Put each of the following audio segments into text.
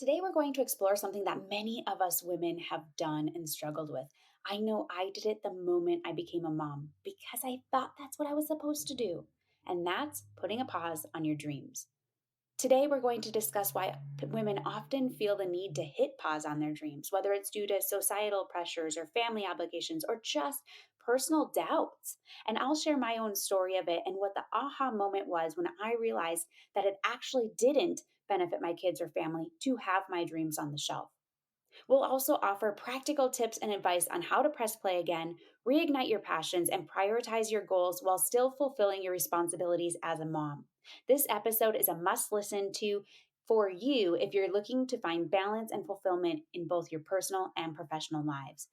Today, we're going to explore something that many of us women have done and struggled with. I know I did it the moment I became a mom because I thought that's what I was supposed to do, and that's putting a pause on your dreams. Today, we're going to discuss why women often feel the need to hit pause on their dreams, whether it's due to societal pressures or family obligations or just personal doubts. And I'll share my own story of it and what the aha moment was when I realized that it actually didn't benefit my kids or family to have my dreams on the shelf. We'll also offer practical tips and advice on how to press play again, reignite your passions, and prioritize your goals while still fulfilling your responsibilities as a mom. This episode is a must listen to for you if you're looking to find balance and fulfillment in both your personal and professional lives.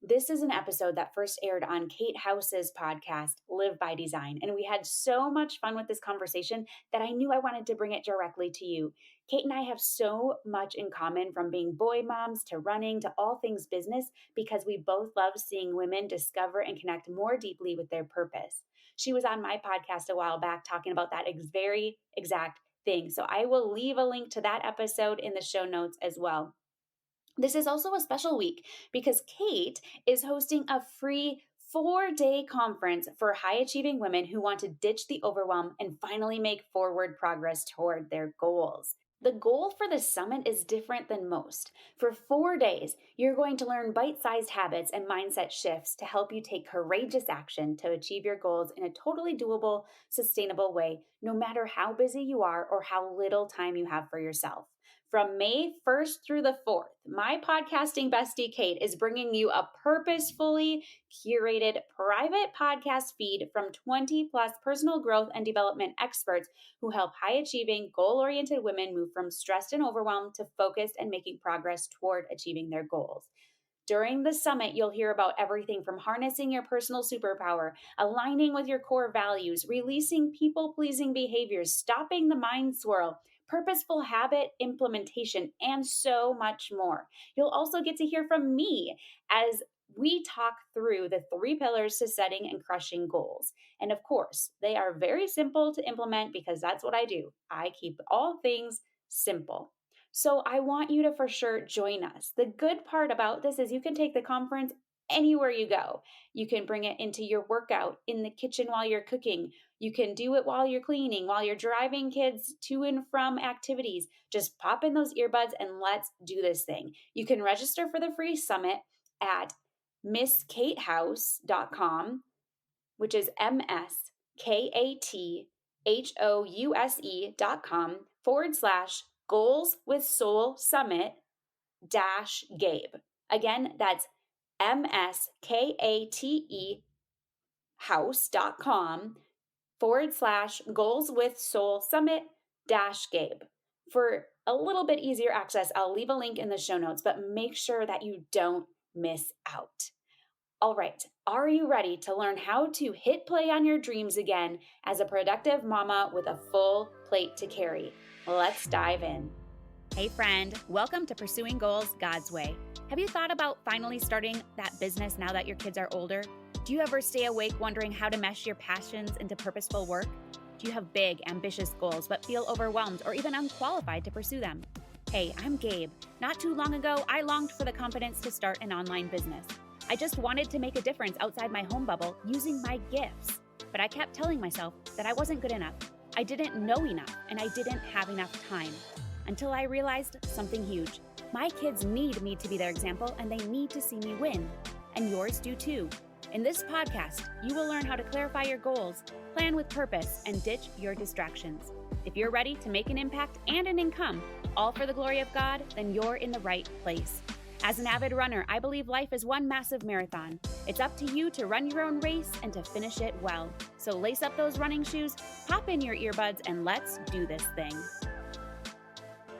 This is an episode that first aired on Kate House's podcast, Live by Design, and we had so much fun with this conversation that I knew I wanted to bring it directly to you. Kate and I have so much in common, from being boy moms to running to all things business, because we both love seeing women discover and connect more deeply with their purpose. She was on my podcast a while back talking about that very exact thing, so I will leave a link to that episode in the show notes as well. This is also a special week because Kate is hosting a free 4-day conference for high-achieving women who want to ditch the overwhelm and finally make forward progress toward their goals. The goal for the summit is different than most. For 4 days, you're going to learn bite-sized habits and mindset shifts to help you take courageous action to achieve your goals in a totally doable, sustainable way, no matter how busy you are or how little time you have for yourself. From May 1st through the 4th, my podcasting bestie Kate is bringing you a purposefully curated private podcast feed from 20 plus personal growth and development experts who help high-achieving, goal-oriented women move from stressed and overwhelmed to focused and making progress toward achieving their goals. During the summit, you'll hear about everything from harnessing your personal superpower, aligning with your core values, releasing people-pleasing behaviors, stopping the mind swirl, purposeful habit implementation, and so much more. You'll also get to hear from me as we talk through the 3 pillars to setting and crushing goals. And of course, they are very simple to implement because that's what I do. I keep all things simple. So I want you to for sure join us. The good part about this is you can take the conference anywhere you go. You can bring it into your workout, in the kitchen while you're cooking. You can do it while you're cleaning, while you're driving kids to and from activities. Just pop in those earbuds and let's do this thing. You can register for the free summit at misskatehouse.com, which is MSKATHOUSE.com/goals with soul summit -Gabe. Again, that's MSKATE house.com/goals with soul summit -Gabe. For a little bit easier access, I'll leave a link in the show notes, but make sure that you don't miss out. All right, are you ready to learn how to hit play on your dreams again as a productive mama with a full plate to carry? Let's dive in. Hey friend, welcome to Pursuing Goals God's Way. Have you thought about finally starting that business now that your kids are older? Do you ever stay awake wondering how to mesh your passions into purposeful work? Do you have big, ambitious goals but feel overwhelmed or even unqualified to pursue them? Hey, I'm Gabe. Not too long ago, I longed for the confidence to start an online business. I just wanted to make a difference outside my home bubble using my gifts. But I kept telling myself that I wasn't good enough. I didn't know enough, and I didn't have enough time. Until I realized something huge. My kids need me to be their example, and they need to see me win. And yours do too. In this podcast, you will learn how to clarify your goals, plan with purpose, and ditch your distractions. If you're ready to make an impact and an income, all for the glory of God, then you're in the right place. As an avid runner, I believe life is one massive marathon. It's up to you to run your own race and to finish it well. So lace up those running shoes, pop in your earbuds, and let's do this thing.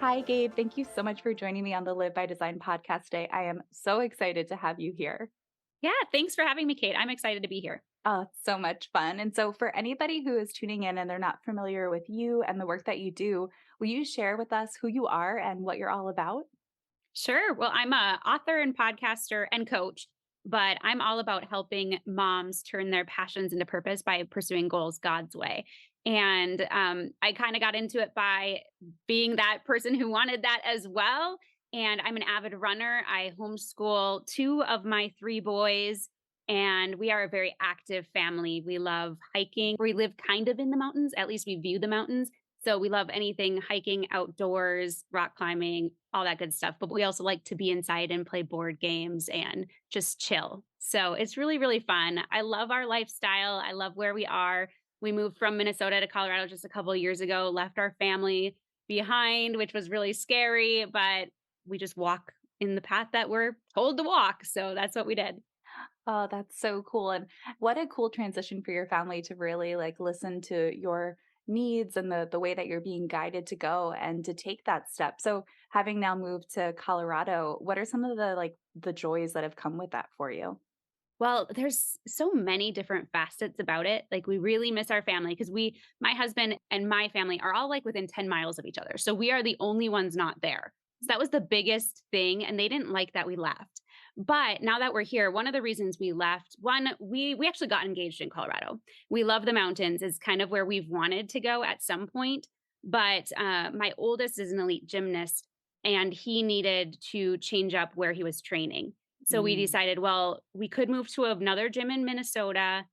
Hi, Gabe. Thank you so much for joining me on the Live by Design podcast today. I am so excited to have you here. Yeah, thanks for having me, Kate. I'm excited to be here. Oh, it's so much fun. And so for anybody who is tuning in and they're not familiar with you and the work that you do, will you share with us who you are and what you're all about? Sure. Well, I'm an author and podcaster and coach, but I'm all about helping moms turn their passions into purpose by pursuing goals God's way. And I kind of got into it by being that person who wanted that as well. And I'm an avid runner. I homeschool two of my three boys, and we are a very active family. We love hiking. We live kind of in the mountains, at least we view the mountains. So we love anything hiking, outdoors, rock climbing, all that good stuff. But we also like to be inside and play board games and just chill. So it's really, really fun. I love our lifestyle. I love where we are. We moved from Minnesota to Colorado just a couple of years ago, left our family behind, which was really scary, but we just walk in the path that we're told to walk. So that's what we did. Oh, that's so cool. And what a cool transition for your family to really like listen to your needs and the way that you're being guided to go and to take that step. So, having now moved to Colorado, what are some of the the joys that have come with that for you? Well, there's so many different facets about it. Like we really miss our family because my husband and my family are all like within 10 miles of each other. So we are the only ones not there. So that was the biggest thing. And they didn't like that we left. But now that we're here, one of the reasons we left, one, we actually got engaged in Colorado. We love the mountains, is kind of where we've wanted to go at some point. But my oldest is an elite gymnast and he needed to change up where he was training. So we Mm. decided, well, we could move to another gym in Minnesota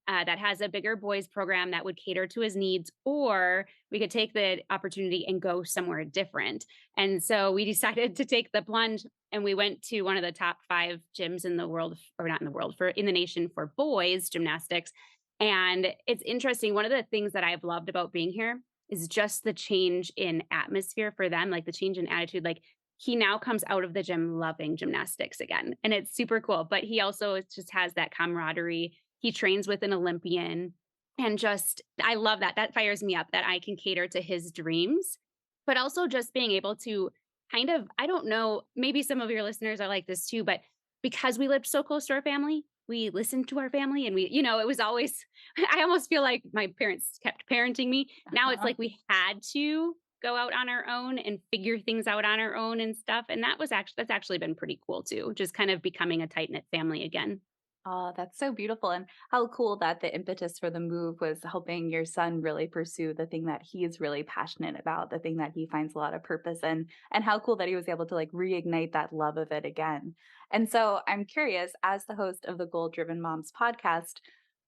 that has a bigger boys program that would cater to his needs, or we could take the opportunity and go somewhere different. And so we decided to take the plunge and we went to one of the top five gyms in the world, or not in the world, for in the nation for boys gymnastics. And it's interesting. One of the things that I've loved about being here is just the change in atmosphere for them, like the change in attitude. Like he now comes out of the gym loving gymnastics again, and it's super cool, but he also just has that camaraderie. He trains with an Olympian, and just I love that. That fires me up that I can cater to his dreams, but also just being able to kind of I don't know, maybe some of your listeners are like this too, but because we lived so close to our family, we listened to our family and it was always I almost feel like my parents kept parenting me. Now it's like we had to go out on our own and figure things out on our own and stuff. And that's actually been pretty cool too, just kind of becoming a tight knit family again. Oh, that's so beautiful. And how cool that the impetus for the move was helping your son really pursue the thing that he is really passionate about, the thing that he finds a lot of purpose in, and how cool that he was able to like reignite that love of it again. And so I'm curious, as the host of the Goal Driven Moms podcast,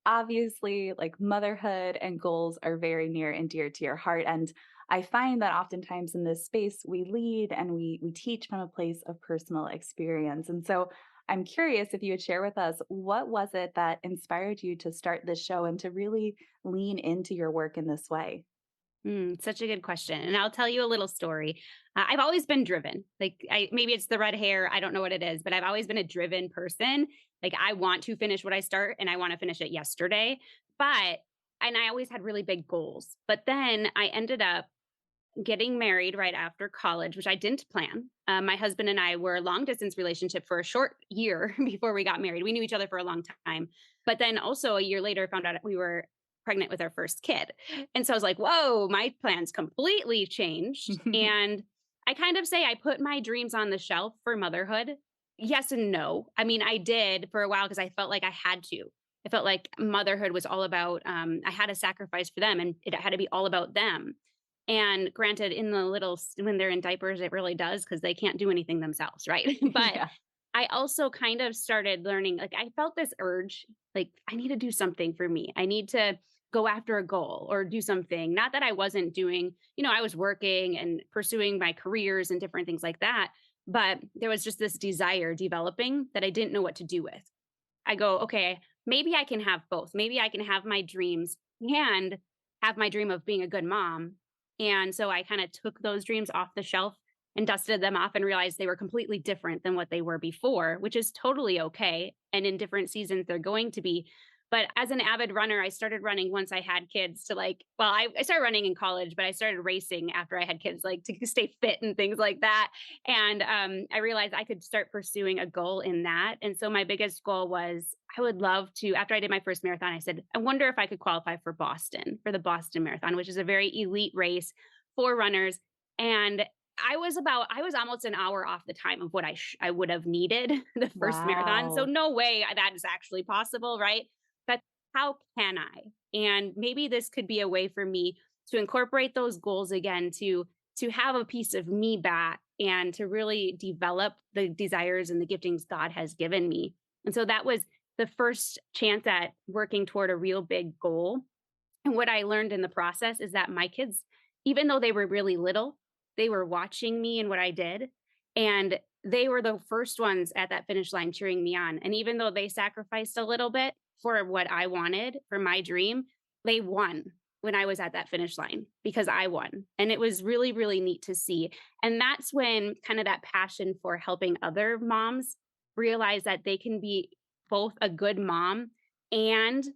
obviously like motherhood and goals are very near and dear to your heart. And I find that oftentimes in this space we lead and we teach from a place of personal experience. And so I'm curious if you would share with us what was it that inspired you to start this show and to really lean into your work in this way? Such a good question. And I'll tell you a little story. I've always been driven. Maybe it's the red hair. I don't know what it is, but I've always been a driven person. Like I want to finish what I start and I want to finish it yesterday. And I always had really big goals. But then I ended up getting married right after college, which I didn't plan. My husband and I were a long distance relationship for a short year before we got married. We knew each other for a long time, but then also a year later found out we were pregnant with our first kid. And so I was like, whoa, my plans completely changed. And I kind of say I put my dreams on the shelf for motherhood. Yes and no. I mean, I did for a while because I felt like I had to. I felt like motherhood was all about, I had to sacrifice for them and it had to be all about them. And granted, when they're in diapers, it really does because they can't do anything themselves, right? But Yeah. I also kind of started learning, like, I felt this urge, like, I need to do something for me. I need to go after a goal or do something. Not that I wasn't doing, I was working and pursuing my careers and different things like that. But there was just this desire developing that I didn't know what to do with. I go, okay, maybe I can have both. Maybe I can have my dreams and have my dream of being a good mom. And so I kind of took those dreams off the shelf and dusted them off and realized they were completely different than what they were before, which is totally okay. And in different seasons, they're going to be. But as an avid runner, I started running once I had kids I started running in college, but I started racing after I had kids, like to stay fit and things like that. And I realized I could start pursuing a goal in that. And so my biggest goal was I would love to, after I did my first marathon, I said, I wonder if I could qualify for the Boston Marathon, which is a very elite race for runners. And I was almost an hour off the time of what I would have needed the first marathon. So Wow. no way that is actually possible, right? But how can I? And maybe this could be a way for me to incorporate those goals again, to have a piece of me back and to really develop the desires and the giftings God has given me. And so that was the first chance at working toward a real big goal. And what I learned in the process is that my kids, even though they were really little, they were watching me and what I did. And they were the first ones at that finish line cheering me on. And even though they sacrificed a little bit for what I wanted, for my dream, they won when I was at that finish line because I won. And it was really, really neat to see. And that's when kind of that passion for helping other moms realize that they can be both a good mom and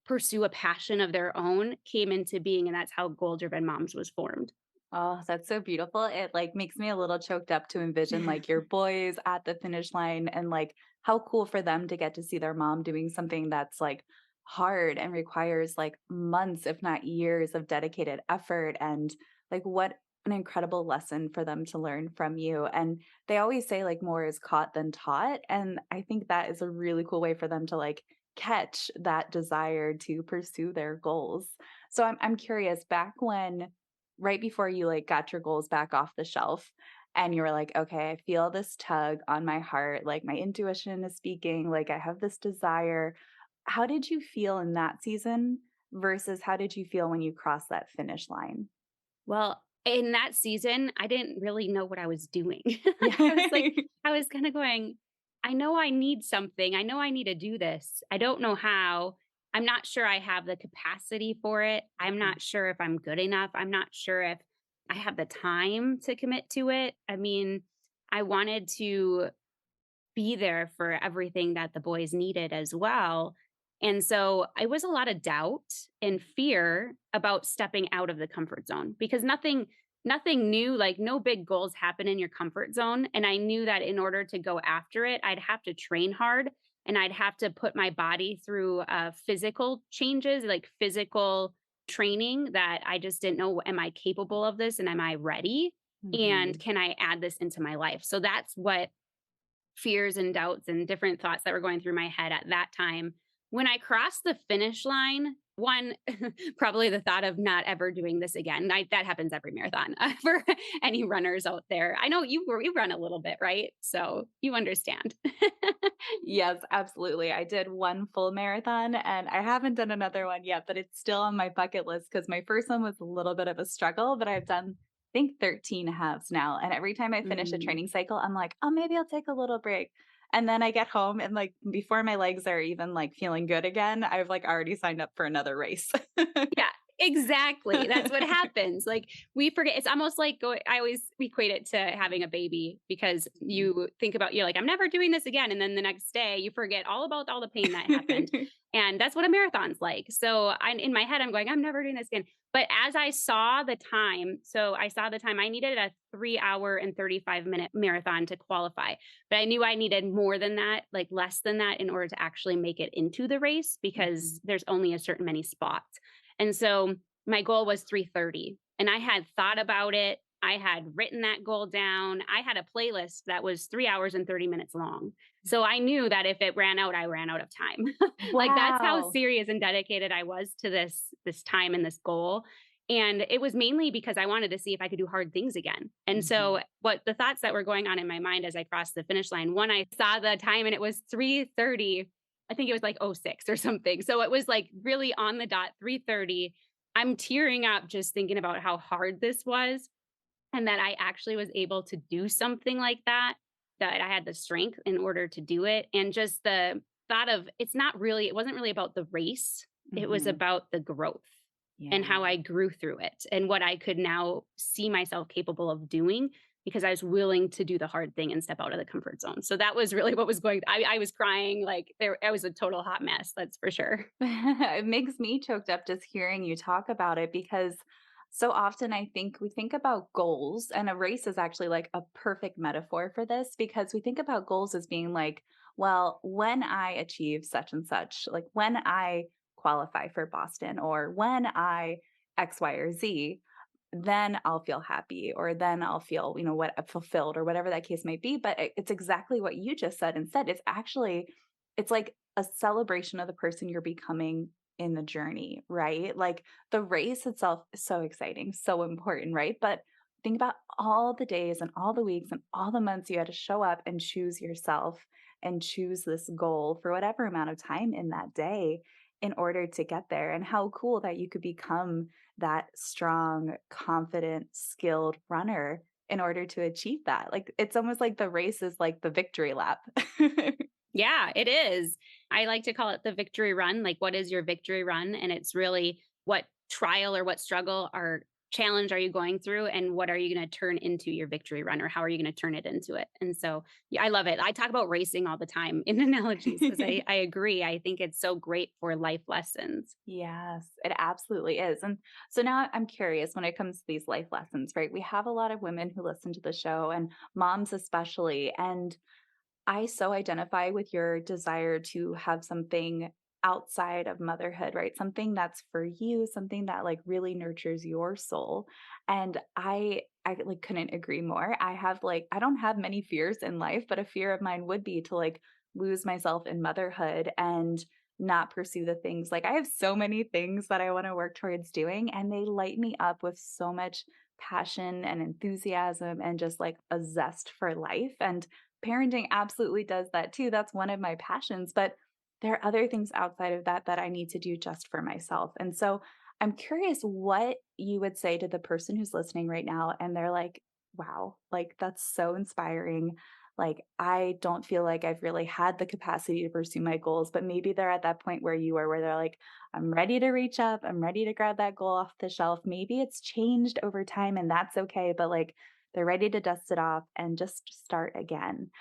pursue a passion of their own came into being, and that's how Goal Driven Moms was formed. Oh, that's so beautiful. It like makes me a little choked up to envision like your boys at the finish line and like how cool for them to get to see their mom doing something that's like hard and requires like months, if not years of dedicated effort. And like what an incredible lesson for them to learn from you. And they always say like more is caught than taught. And I think that is a really cool way for them to like catch that desire to pursue their goals. So I'm curious, back when right before you like got your goals back off the shelf and you were like, okay, I feel this tug on my heart, like my intuition is speaking, like I have this desire. How did you feel in that season versus how did you feel when you crossed that finish line? Well, in that season, I didn't really know what I was doing. I was like, Yeah. I was kind of going, I know I need something. I know I need to do this. I don't know how. I'm not sure I have the capacity for it. I'm not sure if I'm good enough. I'm not sure if I have the time to commit to it. I mean, I wanted to be there for everything that the boys needed as well. And so it was a lot of doubt and fear about stepping out of the comfort zone because nothing new, like no big goals happen in your comfort zone. And I knew that in order to go after it, I'd have to train hard and I'd have to put my body through physical changes, like physical training that I just didn't know, am I capable of this and am I ready? And Mhm. can I add this into my life? So that's what fears and doubts and different thoughts that were going through my head at that time. When I crossed the finish line, one, probably the thought of not ever doing this again. That happens every marathon for any runners out there. I know you run a little bit, right? So you understand. Yes, absolutely. I did one full marathon and I haven't done another one yet, but it's still on my bucket list because my first one was a little bit of a struggle, but I've done, I think, 13 halves now. And every time I finish a Mm. training cycle, I'm like, oh, maybe I'll take a little break. And then I get home and like before my legs are even like feeling good again, I've like already signed up for another race. Yeah, exactly. That's what happens. Like we forget. It's almost like I always equate it to having a baby because you think about you're like, I'm never doing this again. And then the next day you forget all about all the pain that happened. And that's what a marathon's like. So in my head, I'm going, I'm never doing this again. But as I saw the time, so I saw the time, I needed a 3 hour and 35-minute marathon to qualify. But I knew I needed more than that, like less than that, in order to actually make it into the race because Mhm. there's only a certain many spots. And so my goal was 3:30 and I had thought about it. I had written that goal down. I had a playlist that was 3 hours and 30 minutes long. So I knew that if it ran out, I ran out of time. Like that's how Wow. serious and dedicated I was to this time and this goal. And it was mainly because I wanted to see if I could do hard things again. And so Mhm. what the thoughts that were going on in my mind as I crossed the finish line, one, I saw the time and it was 3:30. I think it was like '06 or something. So it was like really on the dot, 3:30. I'm tearing up just thinking about how hard this was and that I actually was able to do something like that, that I had the strength in order to do it. And just the thought of it wasn't really about the race. It was Mhm. about the growth and Yeah. how I grew through it and what I could now see myself capable of doing because I was willing to do the hard thing and step out of the comfort zone. So that was really what was going. I was crying like I was a total hot mess. That's for sure. It makes me choked up just hearing you talk about it because so often I think we think about goals, and a race is actually like a perfect metaphor for this because we think about goals as being like, well, when I achieve such and such, like when I qualify for Boston or when I X, Y, or Z, then I'll feel happy or then I'll feel, what fulfilled or whatever that case might be. But it's exactly what you just said instead. It's like a celebration of the person you're becoming in the journey, right? Like the race itself is so exciting, so important, right? But think about all the days and all the weeks and all the months you had to show up and choose yourself and choose this goal for whatever amount of time in that day in order to get there. And how cool that you could become that strong, confident, skilled runner in order to achieve that. Like it's almost like the race is like the victory lap. Yeah, it is. I like to call it the victory run. Like, what is your victory run? And it's really what trial or what struggle or challenge are you going through? And what are you going to turn into your victory run? Or how are you going to turn it into it? And so, yeah, I love it. I talk about racing all the time in analogies because I agree. I think it's so great for life lessons. Yes, it absolutely is. And so now I'm curious when it comes to these life lessons, right? We have a lot of women who listen to the show and moms especially. And I so identify with your desire to have something outside of motherhood, right? Something that's for you, something that like really nurtures your soul. And I like couldn't agree more. I have like I don't have many fears in life, but a fear of mine would be to like lose myself in motherhood and not pursue the things. Like I have so many things that I want to work towards doing and they light me up with so much passion and enthusiasm and just like a zest for life. And parenting absolutely does that too. That's one of my passions, but there are other things outside of that that I need to do just for myself. And so I'm curious what you would say to the person who's listening right now and they're like, wow, like that's so inspiring. Like, I don't feel like I've really had the capacity to pursue my goals, but maybe they're at that point where you are, where they're like, I'm ready to reach up. I'm ready to grab that goal off the shelf. Maybe it's changed over time and that's okay, but like they're ready to dust it off and just start again.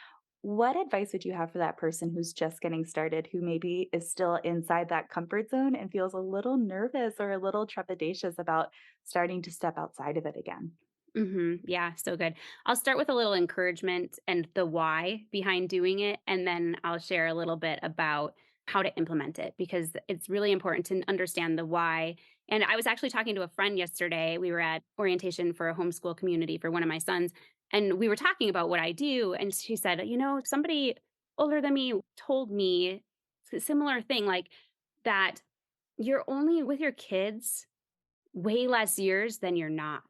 What advice would you have for that person who's just getting started, who maybe is still inside that comfort zone and feels a little nervous or a little trepidatious about starting to step outside of it again? Yeah, so good. I'll start with a little encouragement and the why behind doing it. And then I'll share a little bit about how to implement it because it's really important to understand the why. And I was actually talking to a friend yesterday. We were at orientation for a homeschool community for one of my sons. And we were talking about what I do. And she said, somebody older than me told me a similar thing, like that you're only with your kids way less years than you're not.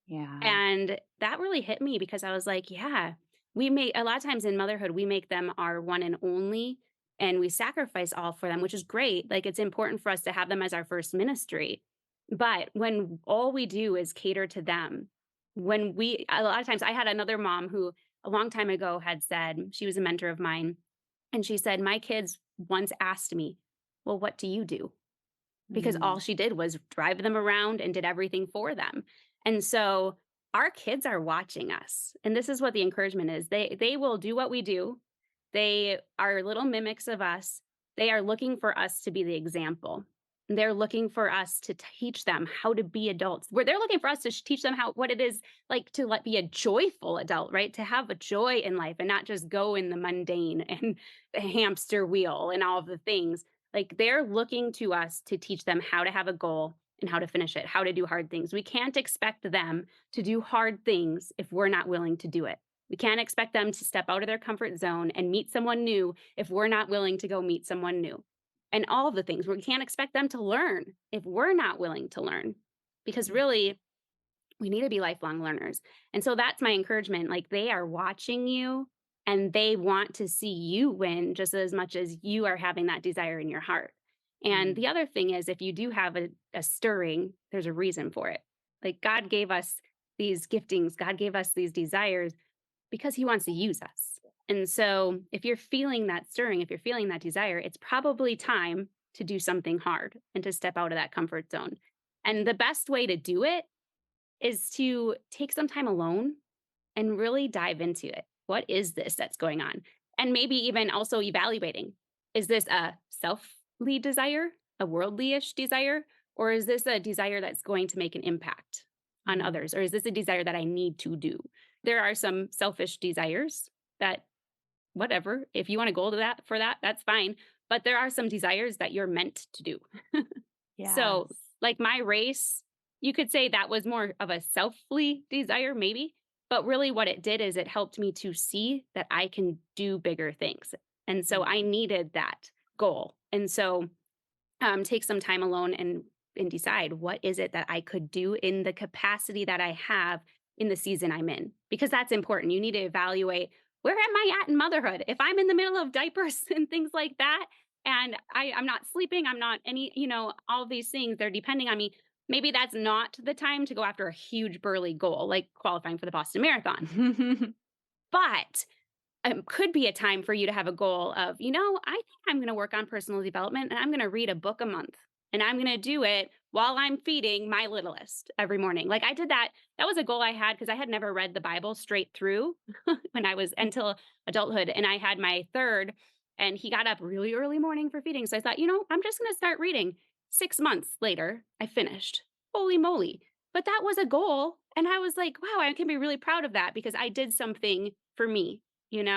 Yeah. And that really hit me because I was like, yeah, we make a lot of times in motherhood, we make them our one and only, and we sacrifice all for them, which is great. Like it's important for us to have them as our first ministry. But when all we do is cater to them, a lot of times I had another mom who a long time ago had said, she was a mentor of mine, and she said, my kids once asked me, well, what do you do? Because all Mm, she did was drive them around and did everything for them. And so our kids are watching us. And this is what the encouragement is. They will do what we do. They are little mimics of us. They are looking for us to be the example. They're looking for us to teach them how to be adults. Where they're looking for us to teach them how what it is like to be a joyful adult, right? To have a joy in life and not just go in the mundane and the hamster wheel and all of the things like they're looking to us to teach them how to have a goal and how to finish it, how to do hard things. We can't expect them to do hard things if we're not willing to do it. We can't expect them to step out of their comfort zone and meet someone new if we're not willing to go meet someone new. And all of the things, we can't expect them to learn if we're not willing to learn. Because really, we need to be lifelong learners. And so that's my encouragement. Like they are watching you and they want to see you win just as much as you are having that desire in your heart. And mm. the other thing is, if you do have a stirring, there's a reason for it. Like God gave us these giftings, God gave us these desires because He wants to use us. And so if you're feeling that stirring, if you're feeling that desire, it's probably time to do something hard and to step out of that comfort zone. And the best way to do it is to take some time alone and really dive into it. What is this that's going on? And maybe even also evaluating, is this a selfly desire, a worldly ish desire, or is this a desire that's going to make an impact on Mm. others? Or is this a desire that I need to do? There are some selfish desires that, whatever, if you want to go to that for that, that's fine. But there are some desires that you're meant to do. So, Yes. like my race, you could say that was more of a selfly desire, maybe. But really, what it did is it helped me to see that I can do bigger things. And so Mm. I needed that goal. And so take some time alone and decide what is it that I could do in the capacity that I have in the season I'm in, because that's important. You need to evaluate, where am I at in motherhood? If I'm in the middle of diapers and things like that, and I'm not sleeping, I'm not any, all of these things, they're depending on me. Maybe that's not the time to go after a huge burly goal like qualifying for the Boston Marathon. But could be a time for you to have a goal of, I think I'm going to work on personal development and I'm going to read a book a month. And I'm going to do it while I'm feeding my littlest every morning. Like I did that. That was a goal I had because I had never read the Bible straight through when I was until adulthood. And I had my third, and he got up really early morning for feeding. So I thought, I'm just going to start reading. 6 months later, I finished. Holy moly. But that was a goal. And I was like, wow, I can be really proud of that because I did something for me, and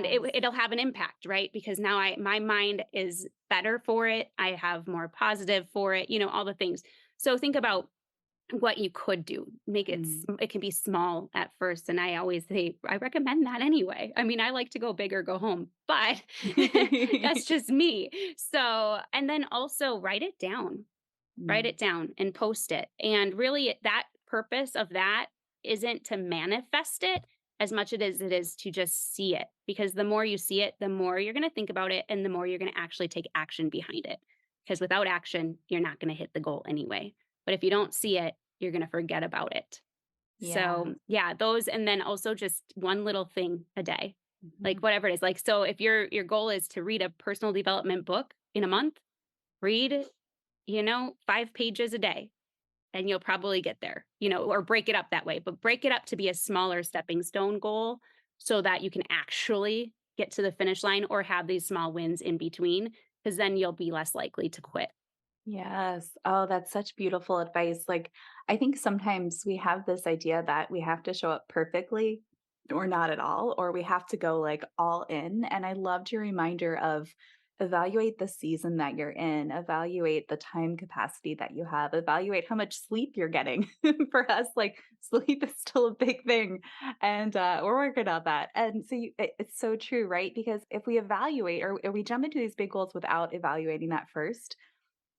Yes. it'll have an impact, right? Because now my mind is better for it. I have more positive for it, all the things. So think about what you could do. Make it, Mm. it can be small at first. And I always say, I recommend that anyway. I mean, I like to go big or go home, but that's just me. So, and then also write Mm. it down and post it. And really, that purpose of that isn't to manifest it as much as it is to just see it. Because the more you see it, the more you're going to think about it and the more you're going to actually take action behind it. Because without action, you're not going to hit the goal anyway. But if you don't see it, you're going to forget about it. Yeah. So, yeah, those, and then also just one little thing a day, like Mhm. whatever it is. Like, so if your goal is to read a personal development book in a month, read 5 pages a day and you'll probably get there, or break it up that way, but break it up to be a smaller stepping stone goal so that you can actually get to the finish line or have these small wins in between, because then you'll be less likely to quit. Yes. Oh, that's such beautiful advice. Like, I think sometimes we have this idea that we have to show up perfectly or not at all, or we have to go like all in. And I loved your reminder of evaluate the season that you're in, evaluate the time capacity that you have, evaluate how much sleep you're getting. For us, like, sleep is still a big thing. And we're working on that. And so it's so true, right? Because if we evaluate or we jump into these big goals without evaluating that first,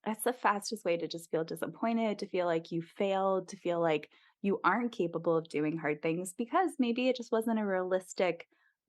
that's the fastest way to just feel disappointed, to feel like you failed, to feel like you aren't capable of doing hard things because maybe it just wasn't a realistic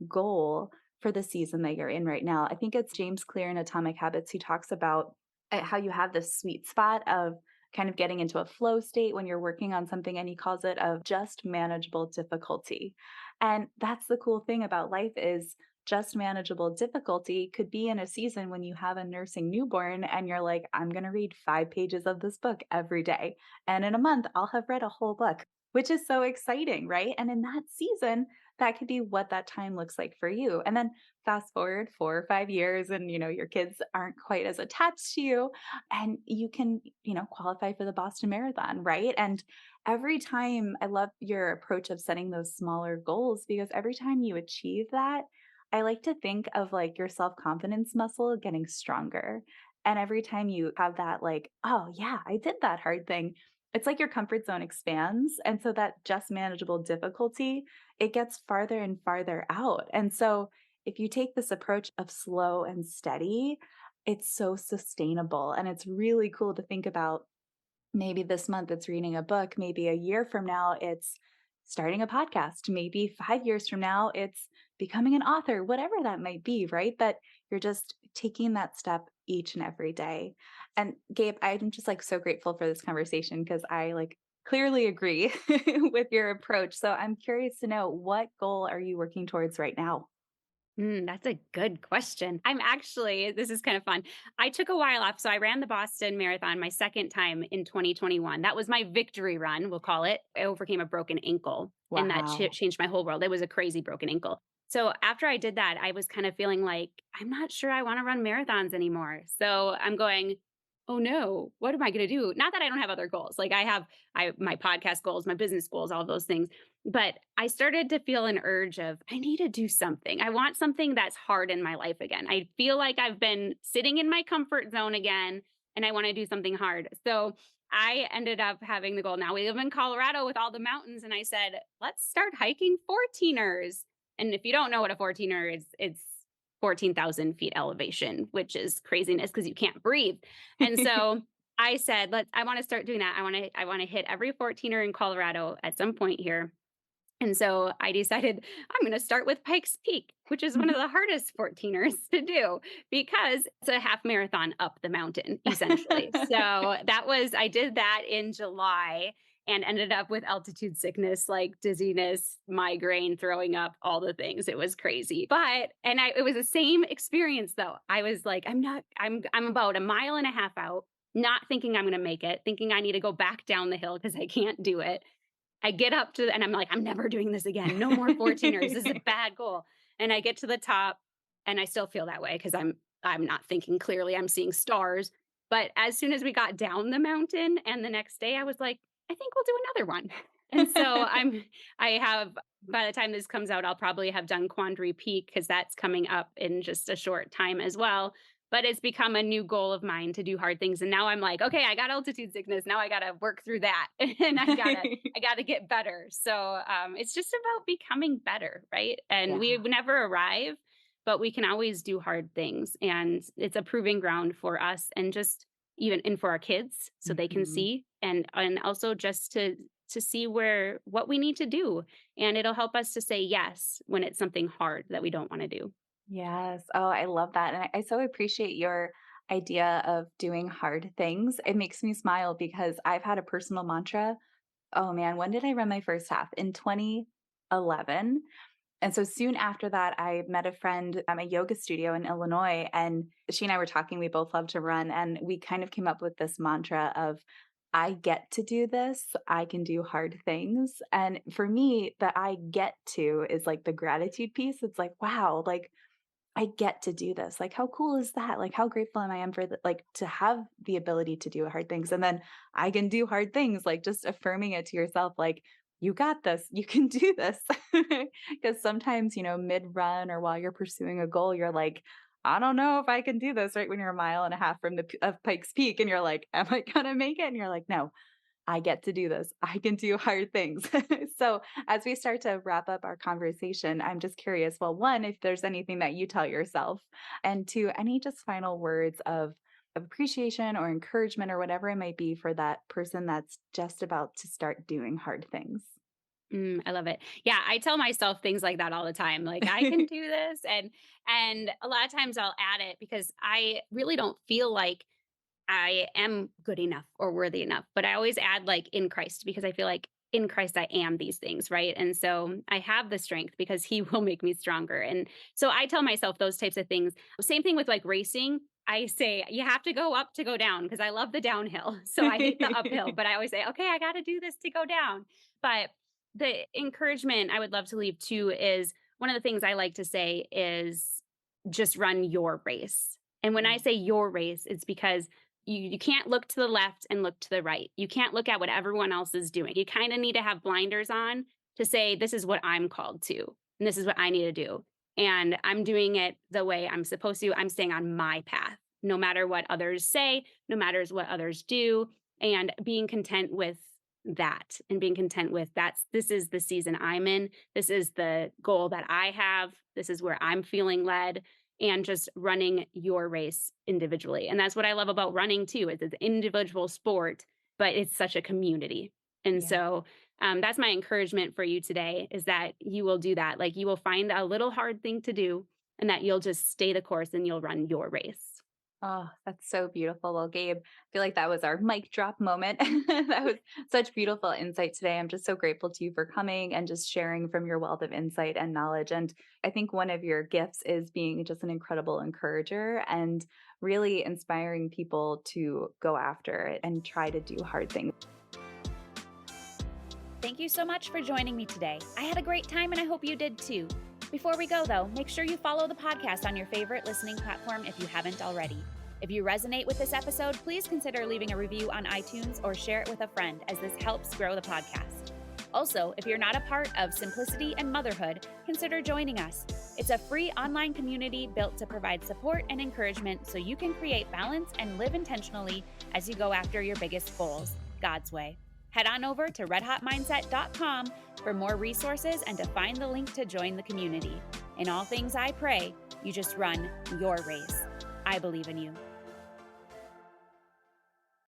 goal for the season that you're in right now. I think it's James Clear in Atomic Habits. He talks about how you have this sweet spot of kind of getting into a flow state when you're working on something, and he calls it of just manageable difficulty. And that's the cool thing about life is just manageable difficulty could be in a season when you have a nursing newborn and you're like, I'm going to read 5 pages of this book every day. And in a month, I'll have read a whole book, which is so exciting, right? And in that season, that could be what that time looks like for you. And then fast forward 4 or 5 years and your kids aren't quite as attached to you and you can, qualify for the Boston Marathon, right? And every time I love your approach of setting those smaller goals because every time you achieve that, I like to think of like your self-confidence muscle getting stronger. And every time you have that, like, oh, yeah, I did that hard thing, it's like your comfort zone expands. And so that just manageable difficulty, it gets farther and farther out. And so if you take this approach of slow and steady, it's so sustainable. And it's really cool to think about. Maybe this month it's reading a book. Maybe a year from now it's starting a podcast. Maybe 5 years from now it's becoming an author, whatever that might be, right? But you're just taking that step each and every day. And Gabe, I'm just like so grateful for this conversation because I like clearly agree with your approach. So I'm curious to know, what goal are you working towards right now? That's a good question. This is kind of fun. I took a while off. So I ran the Boston Marathon my second time in 2021. That was my victory run, we'll call it. I overcame a broken ankle and that Wow. changed my whole world. It was a crazy broken ankle. So after I did that, I was kind of feeling like, I'm not sure I want to run marathons anymore. So I'm going, oh no, what am I going to do? Not that I don't have other goals. Like my podcast goals, my business goals, all of those things. But I started to feel an urge of, I need to do something. I want something that's hard in my life again. I feel like I've been sitting in my comfort zone again and I want to do something hard. So I ended up having the goal. Now we live in Colorado with all the mountains. And I said, let's start hiking 14ers. And if you don't know what a 14er is, it's 14,000 feet elevation, which is craziness because you can't breathe. And so I said, I want to start doing that. I want to hit every 14er in Colorado at some point here. And so I decided I'm going to start with Pikes Peak, which is one of the hardest 14ers to do because it's a half marathon up the mountain, essentially. So I did that in July and ended up with altitude sickness, like dizziness, migraine, throwing up, all the things. It was crazy. It was the same experience though. I was like, I'm about a mile and a half out, not thinking I'm going to make it, thinking I need to go back down the hill because I can't do it. I get up to and I'm like, "I'm never doing this again. No more 14ers. This is a bad goal." And I get to the top and I still feel that way because I'm not thinking clearly. I'm seeing stars. But as soon as we got down the mountain and the next day, I was like, "I think we'll do another one." And so I have by the time this comes out, I'll probably have done Quandary Peak because that's coming up in just a short time as well. But it's become a new goal of mine to do hard things. And now I'm like, okay, I got altitude sickness. Now I got to work through that and I got to get better. So it's just about becoming better. Right. And we Yeah. never arrive, but we can always do hard things. And it's a proving ground for us and just even and for our kids so they can Mhm. see and also just to see what we need to do. And it'll help us to say yes when it's something hard that we don't want to do. Yes. Oh, I love that. And I so appreciate your idea of doing hard things. It makes me smile because I've had a personal mantra. Oh man, when did I run my first half? In 2011. And so soon after that, I met a friend at a yoga studio in Illinois, and she and I were talking. We both love to run, and we kind of came up with this mantra of, I get to do this. I can do hard things. And for me, the I get to is like the gratitude piece. It's like, wow, like I get to do this. Like, how cool is that? Like, how grateful am I am for like to have the ability to do hard things. And then I can do hard things, like just affirming it to yourself, like, you got this, you can do this. Because sometimes, mid run or while you're pursuing a goal, you're like, I don't know if I can do this, right? When you're a mile and a half from of Pikes Peak and you're like, am I going to make it? And you're like, no, I get to do this. I can do hard things. So, as we start to wrap up our conversation, I'm just curious, well, one, if there's anything that you tell yourself, and two, any just final words of appreciation or encouragement or whatever it might be for that person that's just about to start doing hard things. I love it. Yeah, I tell myself things like that all the time. Like I can do this and a lot of times I'll add it because I really don't feel like I am good enough or worthy enough, but I always add like in Christ because I feel like in Christ I am these things, right? And so I have the strength because he will make me stronger. And so I tell myself those types of things. Same thing with like racing. I say you have to go up to go down because I love the downhill. So I hate the uphill, but I always say, okay, I got to do this to go down. But the encouragement I would love to leave too is one of the things I like to say is just run your race. And when I say your race, it's because you can't look to the left and look to the right. You can't look at what everyone else is doing. You kind of need to have blinders on to say, this is what I'm called to, and this is what I need to do. And I'm doing it the way I'm supposed to. I'm staying on my path, no matter what others say, no matter what others do, and being content with that and being content with this is the season I'm in. This is the goal that I have. This is where I'm feeling led and just running your race individually. And that's what I love about running too. It's an individual sport, but it's such a community. And Yeah. so that's my encouragement for you today is that you will do that. Like you will find a little hard thing to do and that you'll just stay the course and you'll run your race. Oh, that's so beautiful. Well, Gabe, I feel like that was our mic drop moment. That was such beautiful insight today. I'm just so grateful to you for coming and just sharing from your wealth of insight and knowledge. And I think one of your gifts is being just an incredible encourager and really inspiring people to go after it and try to do hard things. Thank you so much for joining me today. I had a great time and I hope you did too. Before we go though, make sure you follow the podcast on your favorite listening platform if you haven't already. If you resonate with this episode, please consider leaving a review on iTunes or share it with a friend as this helps grow the podcast. Also, if you're not a part of Simplicity and Motherhood, consider joining us. It's a free online community built to provide support and encouragement so you can create balance and live intentionally as you go after your biggest goals, God's way. Head on over to redhotmindset.com for more resources and to find the link to join the community. In all things I pray, You just run your race. I believe in you.